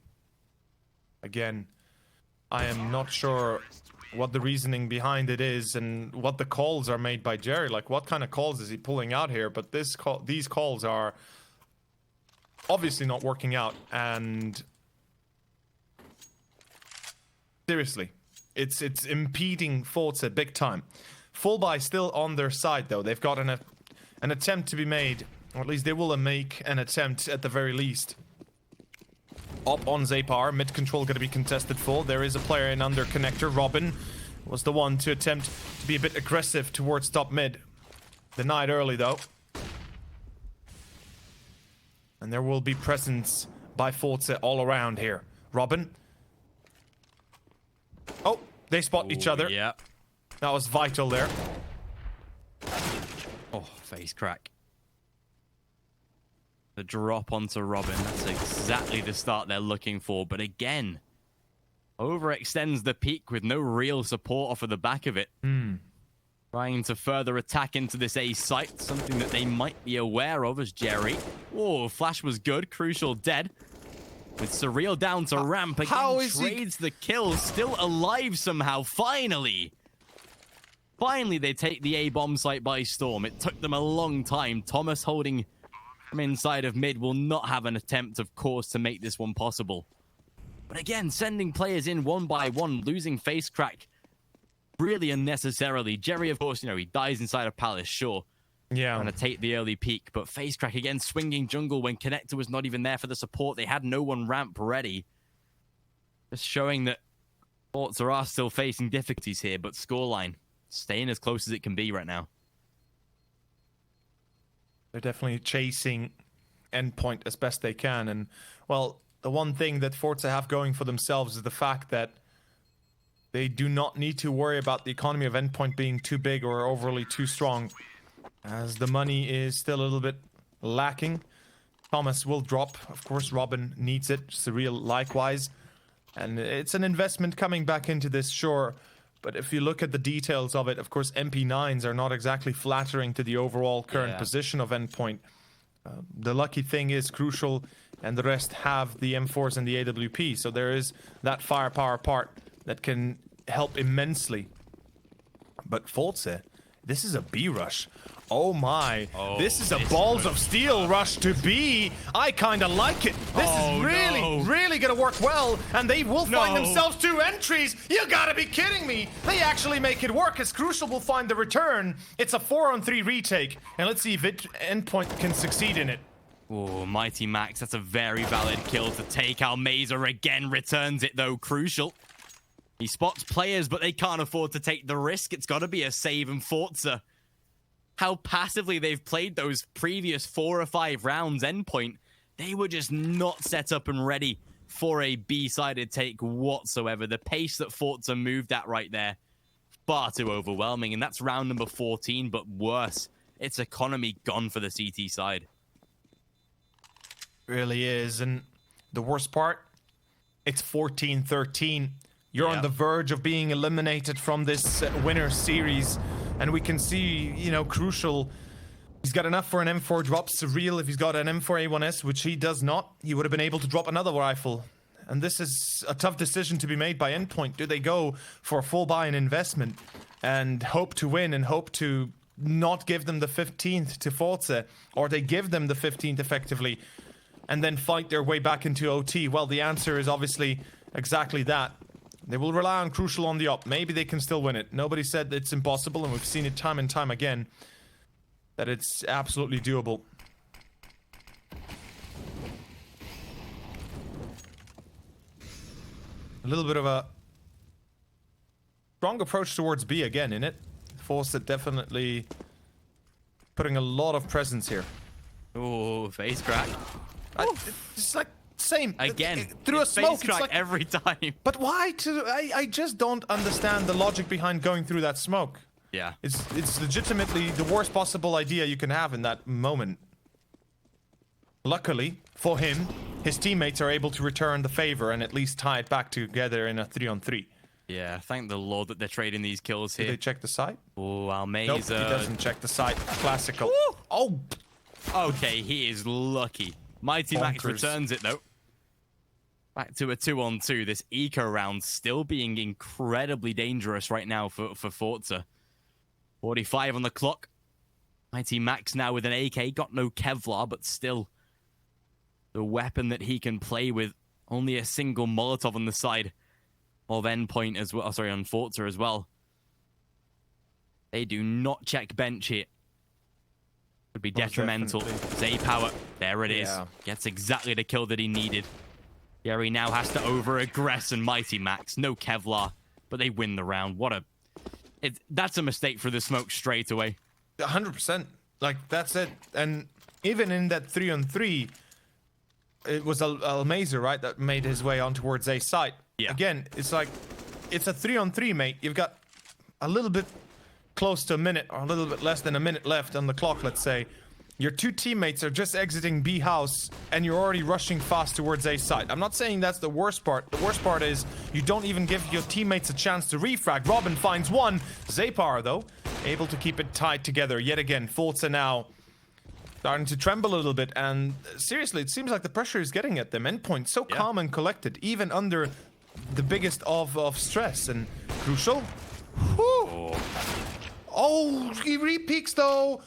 Again, I am not sure what the reasoning behind it is and what the calls are made by Jerry. Like, what kind of calls is he pulling out here? But these calls are obviously not working out. And seriously, it's impeding forZe big time. Full buy still on their side, though. They've got an attempt to be made. Or at least they will make an attempt at the very least. Up on Zapar, mid control going to be contested full. There is a player in under connector. Robin was the one to attempt to be a bit aggressive towards top mid. Denied early though. And there will be presence by forZe all around here. Robin. Oh, they spot each other. Yeah. That was vital there. Oh, face crack. The drop onto Robin. That's exactly the start they're looking for. But again, overextends the peak with no real support off of the back of it. Trying to further attack into this A site. Something that they might be aware of as Jerry. Oh, flash was good. Crucial dead. With Surreal down to ramp. Again, trades the kill. Still alive somehow. Finally. Finally, they take the A-bomb site by storm. It took them a long time. Thomas holding from inside of mid will not have an attempt, of course, to make this one possible. But again, sending players in 1-by-1, losing face crack really unnecessarily. Jerry, of course, you know, he dies inside of Palace, sure. Yeah. Trying to take the early peak, but face crack again, swinging jungle when connector was not even there for the support. They had no one ramp ready. Just showing that forZe are still facing difficulties here, but scoreline staying as close as it can be right now. They're definitely chasing Endpoint as best they can. And, well, the one thing that forZe have going for themselves is the fact that they do not need to worry about the economy of Endpoint being too big or overly too strong, as the money is still a little bit lacking. Thomas will drop. Of course, Robin needs it. Surreal likewise. And it's an investment coming back into this, sure. But if you look at the details of it, of course, MP9s are not exactly flattering to the overall current position of Endpoint. The lucky thing is Crucial and the rest have the M4s and the AWP. So there is that firepower part that can help immensely. But forZe, this is a B rush. Oh my, this is a balls of steel rush to B. I kind of like it. This is really gonna work well, and they will find themselves 2 entries. You gotta be kidding me. They actually make it work, as Crucial will find the return. It's a 4-on-3 retake, and let's see if Endpoint can succeed in it. Oh, Mighty Max, that's a very valid kill to take. Almazer again returns it though. Crucial. He spots players, but they can't afford to take the risk. It's got to be a save, and forZe how passively they've played those previous 4 or 5 rounds. Endpoint, they were just not set up and ready for a B-sided take whatsoever. The pace that forZe moved at right there, far too overwhelming. And that's round number 14, but worse. It's economy gone for the CT side. Really is. And the worst part, it's 14-13. You're on the verge of being eliminated from this winner series. And we can see, you know, Crucial, he's got enough for an M4 drop. Surreal, if he's got an M4A1S, which he does not, he would have been able to drop another rifle. And this is a tough decision to be made by Endpoint. Do they go for a full buy and investment and hope to win and hope to not give them the 15th to forZe? Or they give them the 15th effectively and then fight their way back into OT? Well, the answer is obviously exactly that. They will rely on Crucial on the up. Maybe they can still win it. Nobody said it's impossible, and we've seen it time and time again that it's absolutely doable. A little bit of a strong approach towards B again, in it. forZe definitely putting a lot of presence here. Oh, face crack. It's like same again through a smoke. It's like every time. But why? I just don't understand the logic behind going through that smoke. Yeah, it's legitimately the worst possible idea you can have in that moment. Luckily for him, his teammates are able to return the favor and at least tie it back together in a 3-on-3. Yeah, thank the Lord that they're trading these kills here. Did they check the site? Oh, Almeza. Nope, he doesn't check the site. Classical. Oh! Okay, he is lucky. Mighty Max returns it, though. Back to a 2-on-2. This eco round still being incredibly dangerous right now for forZe. 45 on the clock. Mighty Max now with an AK. Got no Kevlar, but still the weapon that he can play with. Only a single Molotov on the side of Endpoint as well. Sorry, on forZe as well. They do not check bench here. Would be detrimental. Zay power. There it is. Gets exactly the kill that he needed. Gary now has to over-aggress and Mighty Max. No Kevlar, but they win the round. That's a mistake for the smoke straight away. 100%. Like, that's it. And even in that 3-on-3, it was Almeza, right, that made his way on towards A site. Yeah. Again, it's like, it's a 3-on-3, mate. You've got a little bit close to a minute, or a little bit less than a minute left on the clock, let's say. Your two teammates are just exiting B house, and you're already rushing fast towards A site. I'm not saying that's the worst part. The worst part is you don't even give your teammates a chance to refrag. Robin finds one. Zapar, though, able to keep it tied together. Yet again, forZe now starting to tremble a little bit, and seriously, it seems like the pressure is getting at them. Endpoint so calm and collected, even under the biggest of stress. And Crucial. Whew. Oh, he re-peaks, though.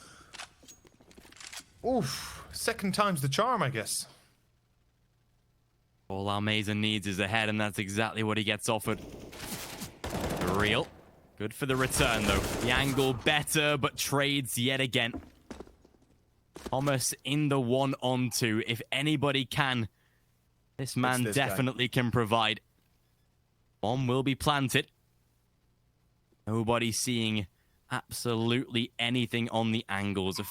Oof. Second time's the charm, I guess. All Almeza needs is a head, and that's exactly what he gets offered. Real. Good for the return, though. The angle better, but trades yet again. Thomas in the 1-on-2. If anybody can, this man definitely can provide. Bomb will be planted. Nobody seeing absolutely anything on the angles. A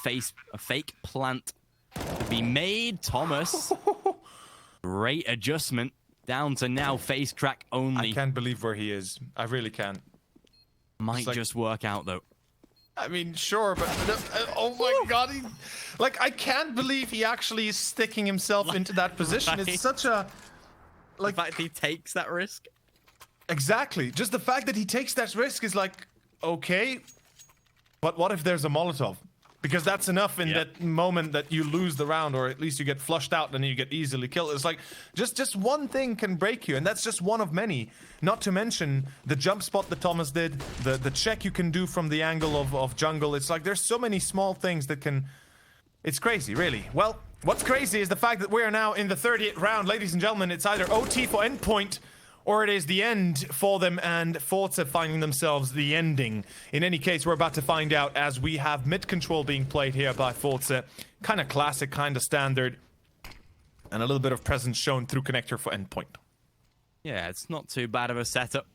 fake plant to be made. Thomas. Great adjustment. Down to now face crack only. I can't believe where he is. I really can't. Might just work out, though. I mean, sure, but oh my god, I can't believe he actually is sticking himself into that position. Right. It's such a the fact he takes that risk. Exactly. Just the fact that he takes that risk is like, okay, but what if there's a Molotov? Because that's enough in that moment that you lose the round, or at least you get flushed out and you get easily killed. It's like, just one thing can break you, and that's just one of many. Not to mention the jump spot that Thomas did, the check you can do from the angle of jungle. It's like, there's so many small things that can... It's crazy, really. Well, what's crazy is the fact that we are now in the 30th round. Ladies and gentlemen, it's either OT for Endpoint, or it is the end for them, and forZe finding themselves the ending. In any case, we're about to find out as we have mid-control being played here by forZe. Kind of classic, kind of standard. And a little bit of presence shown through connector for Endpoint. Yeah, it's not too bad of a setup.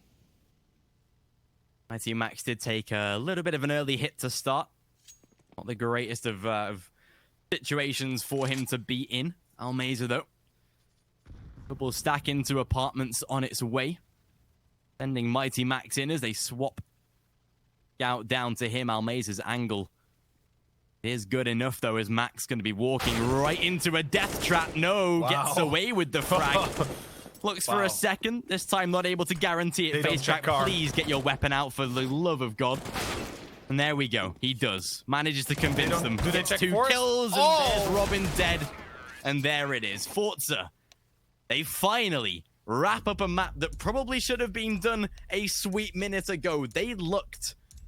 Mighty Max did take a little bit of an early hit to start. Not the greatest of situations for him to be in. Almeza, though. Double stack into apartments on its way. Sending Mighty Max in as they swap out down to him. Almeza's angle is good enough, though, as Max going to be walking right into a death trap. No, Wow. gets away with the frag. Looks for Wow. a second. This time not able to guarantee it. Face track, please get your weapon out for the love of God. And there we go. He does. Manages to convince them. Do they Gets check 2 force? kills, and Oh! there's Robin dead. And there it is. forZe. They finally wrap up a map that probably should have been done a sweet minute ago. They looked